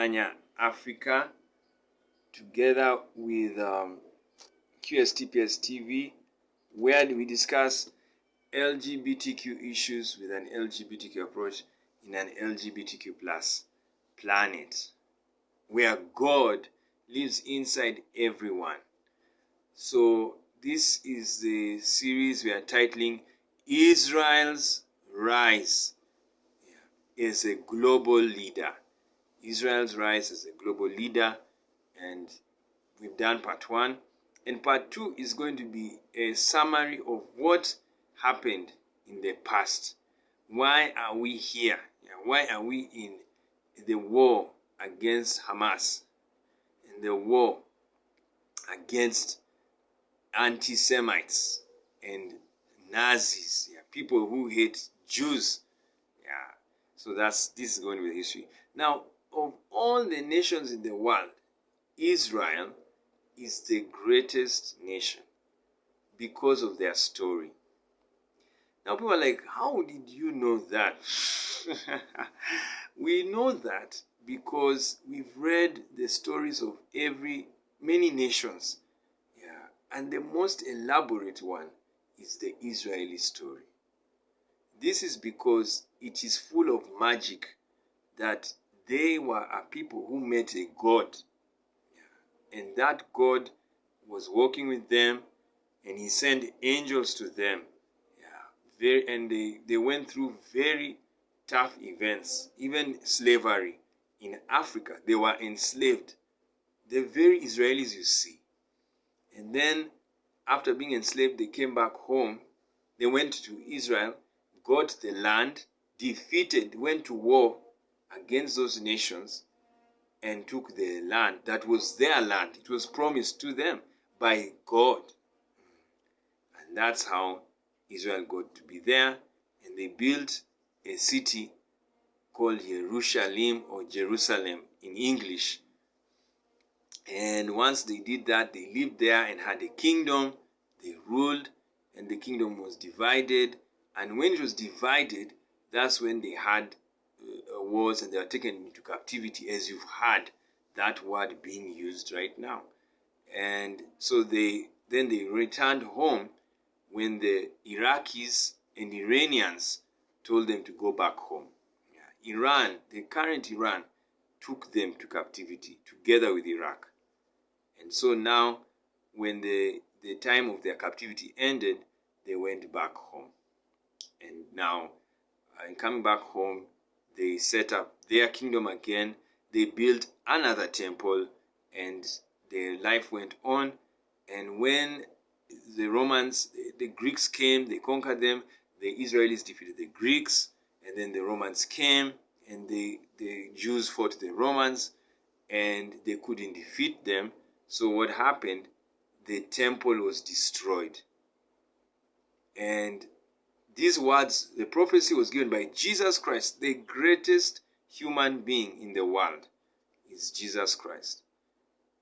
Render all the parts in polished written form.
Kenya, Africa, together with QSTPS TV, where we discuss LGBTQ issues with an LGBTQ approach in an LGBTQ plus planet, where God lives inside everyone. So this is the series we are titling Israel's Rise as a Global Leader. Israel's rise as a global leader, and we've done part 1, and part 2 is going to be a summary of what happened in the past. Why are we here? Why are we in the war against Hamas, in the war against anti-Semites and Nazis, people who hate Jews? So this is going to be the history. Now, of all the nations in the world, Israel is the greatest nation because of their story. Now people are like, how did you know that? We know that because we've read the stories of many nations. And the most elaborate one is the Israeli story. This is because it is full of magic, that they were a people who met a God. And that God was working with them, and he sent angels to them. And they went through very tough events, even slavery. In Africa, they were enslaved. The very Israelis you see. And then, after being enslaved, they came back home. They went to Israel, got the land, went to war against those nations, and took the land that was their land. It was promised to them by God. And that's how Israel got to be there. And they built a city called Jerusalem, or Jerusalem in English. And once they did that, they lived there and had a kingdom. They ruled, and the kingdom was divided. And when it was divided, that's when they had wars, and they were taken into captivity, as you've heard that word being used right now. And so then they returned home when the Iraqis and Iranians told them to go back home. Iran, the current Iran, took them to captivity together with Iraq. And so now, when the time of their captivity ended, they went back home. And now, in coming back home, they set up their kingdom again. They built another temple, and their life went on. And when the Romans, the Greeks came, they conquered them. The Israelis defeated the Greeks, and then the Romans came, and the Jews fought the Romans, and they couldn't defeat them. So what happened? The temple was destroyed. And these words, the prophecy was given by Jesus Christ. The greatest human being in the world is Jesus Christ,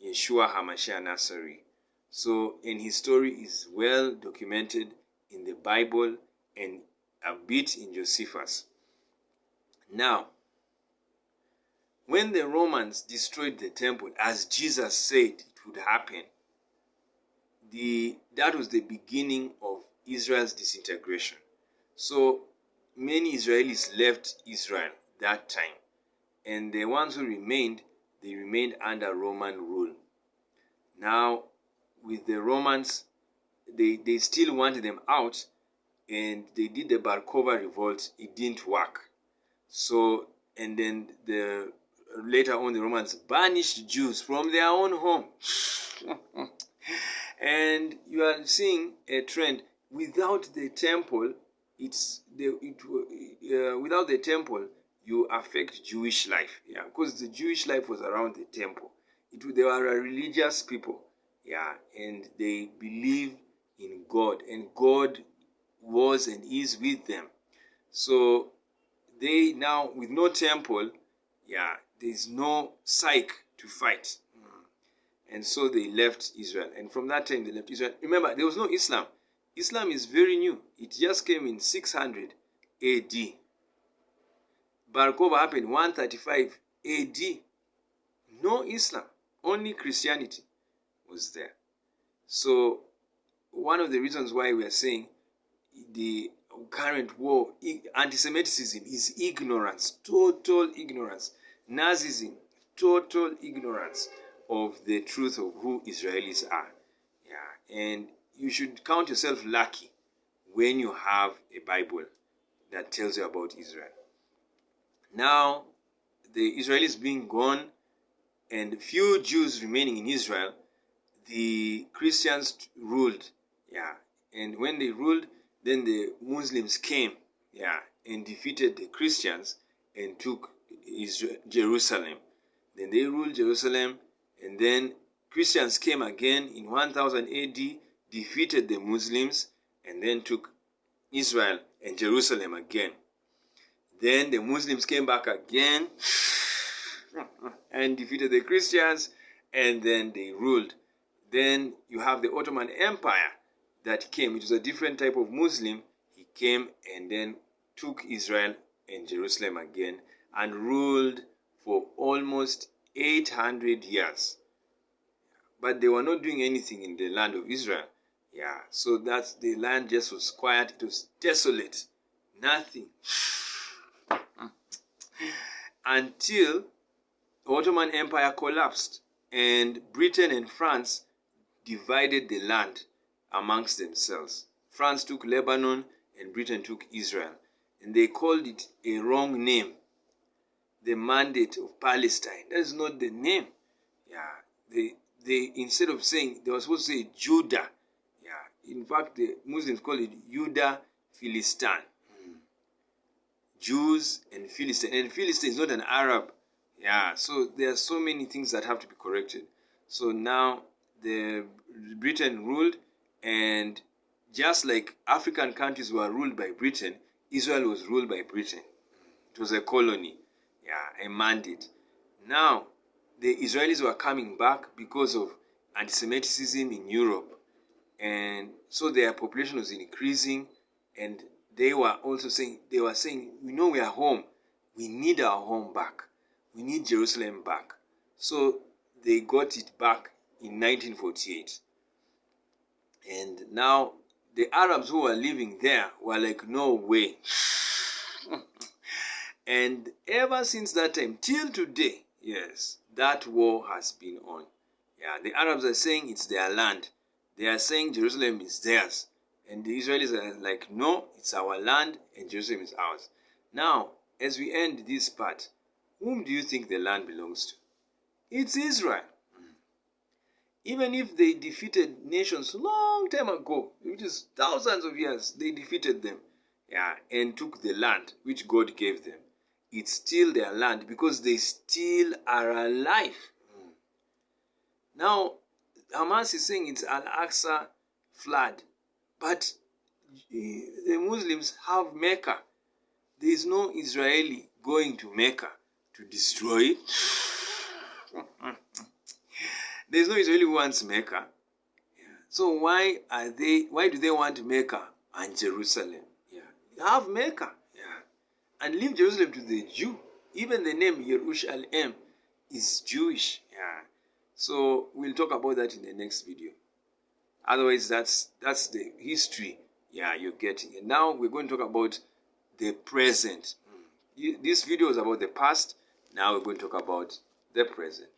Yeshua HaMashiach Nazarene. So, and his story is well documented in the Bible and a bit in Josephus. Now, when the Romans destroyed the temple, as Jesus said it would happen, that was the beginning of Israel's disintegration. So many Israelis left Israel that time, and the ones who remained, they remained under Roman rule. Now, with the Romans, they still wanted them out, and they did the Bar Kokhba revolt. It didn't work. So, and then later on, the Romans banished Jews from their own home. And you are seeing a trend. Without the temple, without the temple, you affect Jewish life. Because the Jewish life was around the temple. They were a religious people. And they believed in God, and God was and is with them. So they now, with no temple, there's no psyche to fight. And so they left Israel. And from that time, they left Israel. Remember, there was no Islam. Islam is very new. It just came in 600 AD. Bar Kokhba happened 135 AD. no Islam, only Christianity was there. So one of the reasons why we are saying the current war, anti-Semitism, is ignorance, total ignorance. Nazism, total ignorance of the truth of who Israelis are. Yeah, and you should count yourself lucky when you have a Bible that tells you about Israel. Now, the Israelis being gone and few Jews remaining in Israel, the Christians ruled. Yeah, and when they ruled, then the Muslims came, yeah, and defeated the Christians and took Jerusalem. Then they ruled Jerusalem, and then Christians came again in 1000 AD, defeated the Muslims, and then took Israel and Jerusalem again. Then the Muslims came back again and defeated the Christians, and then they ruled. Then you have the Ottoman Empire that came. It was a different type of Muslim. He came and then took Israel and Jerusalem again and ruled for almost 800 years. But they were not doing anything in the land of Israel. Yeah, so that's the land just was quiet. It was desolate. Nothing. Until the Ottoman Empire collapsed and Britain and France divided the land amongst themselves. France took Lebanon and Britain took Israel. And they called it a wrong name. The Mandate of Palestine. That is not the name. Yeah. They instead of saying, they were supposed to say Judah. Yeah. In fact, the Muslims call it Judah Philistan. Jews and Philistine. And Philistine is not an Arab. Yeah. So there are so many things that have to be corrected. So now the Britain ruled, and just like African countries were ruled by Britain, Israel was ruled by Britain. It was a colony, yeah, a mandate. Now, the Israelis were coming back because of anti-Semitism in Europe, and so their population was increasing, and they were also saying, we know we are home, we need our home back, we need Jerusalem back. So they got it back in 1948. And now the Arabs who were living there were like, no way. And ever since that time till today, yes, that war has been on. Yeah, the Arabs are saying it's their land. They are saying Jerusalem is theirs. And the Israelis are like, no, it's our land and Jerusalem is ours. Now, as we end this part, whom do you think the land belongs to? It's Israel. Even if they defeated nations long time ago, which is thousands of years, they defeated them, yeah, and took the land which God gave them. It's still their land because they still are alive. Now, Hamas is saying it's Al-Aqsa flood, but the Muslims have Mecca. There is no Israeli going to Mecca to destroy it. There is no Israeli who wants Mecca. Yeah. So why do they want Mecca and Jerusalem? Yeah. Have Mecca. Yeah. And leave Jerusalem to the Jew. Even the name Yerushalem is Jewish. Yeah. So we'll talk about that in the next video. Otherwise, that's the history, yeah, you're getting. And now we're going to talk about the present. This video is about the past. Now we're going to talk about the present.